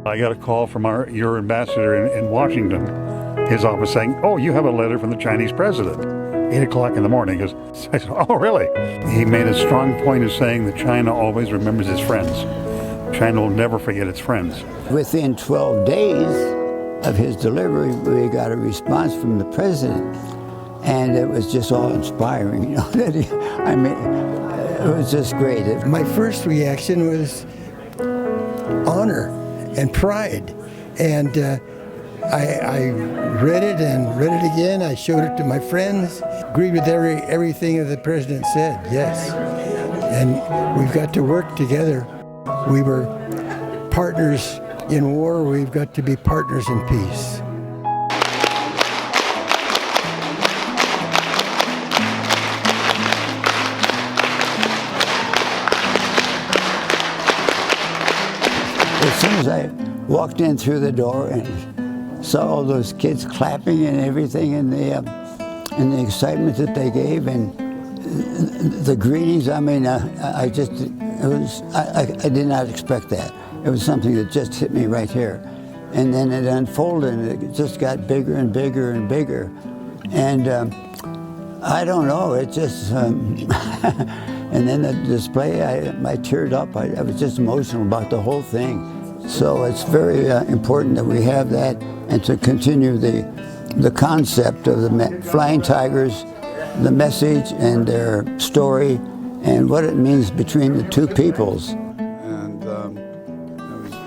I got a call from your ambassador in Washington, his office, saying, "Oh, you have a letter from the Chinese president." 8 o'clock in the morning. I said, "Oh, really?" He made a strong point of saying that China always remembers its friends. China will never forget its friends. Within 12 days of his delivery, we got a response from the president, and it was just all inspiring. You know, it was just great. My first reaction was honor and pride, and I read it and read it again. I showed it to my friends. Agreed with everything that the president said. Yes, and we've got to work together. We were partners in war. We've got to be partners in peace. As soon as I walked in through the door and saw all those kids clapping and everything, and the excitement that they gave and the greetings, I mean, I did not expect that. It was something that just hit me right here. And then it unfolded and it just got bigger and bigger and bigger. And I don't know, it just, and then the display, I teared up. I was just emotional about the whole thing. So it's very important that we have that and to continue the concept of the Flying Tigers, the message and their story and what it means between the two peoples. And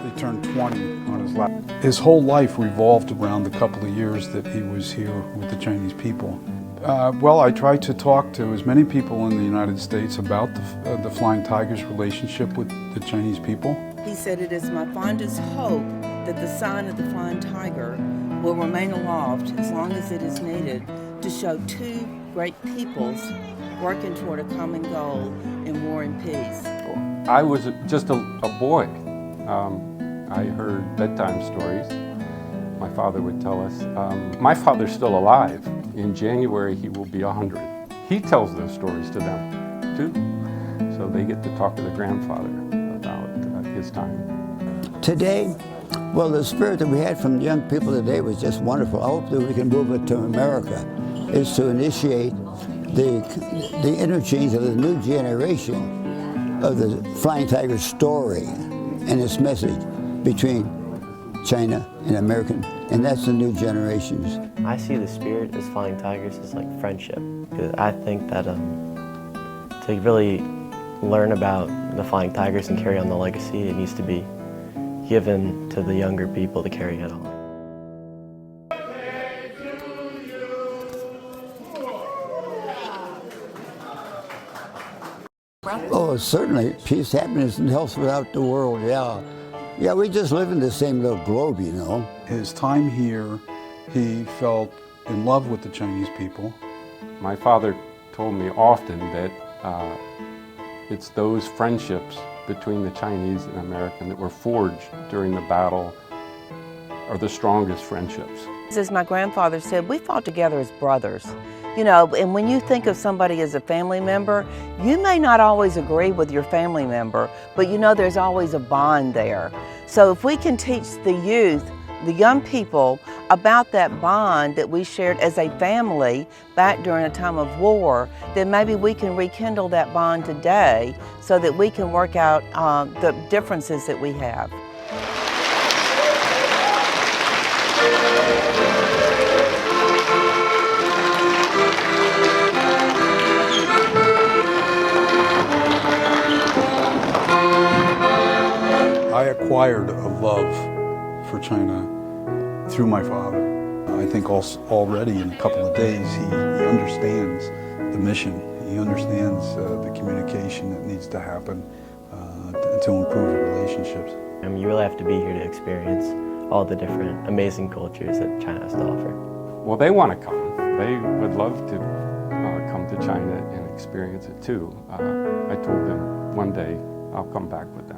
he turned 20 on his lap. His whole life revolved around the couple of years that he was here with the Chinese people. Well, I tried to talk to as many people in the United States about the Flying Tigers' relationship with the Chinese people. He said, "It is my fondest hope that the sign of the Flying Tiger will remain aloft as long as it is needed to show two great peoples working toward a common goal in war and peace." I was just a boy. I heard bedtime stories. My father would tell us. My father's still alive. In January, he will be 100. He tells those stories to them, too. So they get to talk to their grandfather about his time. Today, well, the spirit that we had from the young people today was just wonderful. I hope that we can move it to America, is to initiate the interchange of the new generation of the Flying Tiger story and its message between China and American, and that's the new generations. I see the spirit as Flying Tigers as like friendship. I think that to really learn about the Flying Tigers and carry on the legacy, it needs to be given to the younger people to carry it on. Oh, certainly, peace, happiness, and health throughout the world, yeah. Yeah, we just live in the same little globe, you know. His time here, he felt in love with the Chinese people. My father told me often that it's those friendships between the Chinese and American that were forged during the battle are the strongest friendships. As my grandfather said, we fought together as brothers. You know, and when you think of somebody as a family member, you may not always agree with your family member, but you know there's always a bond there. So if we can teach the youth, the young people, about that bond that we shared as a family back during a time of war, then maybe we can rekindle that bond today so that we can work out the differences that we have. I acquired a love for China through my father. I think also already in a couple of days he understands the mission. He understands the communication that needs to happen to improve the relationships. You really have to be here to experience all the different amazing cultures that China has to offer. Well, they want to come. They would love to come to China and experience it too. I told them one day I'll come back with them.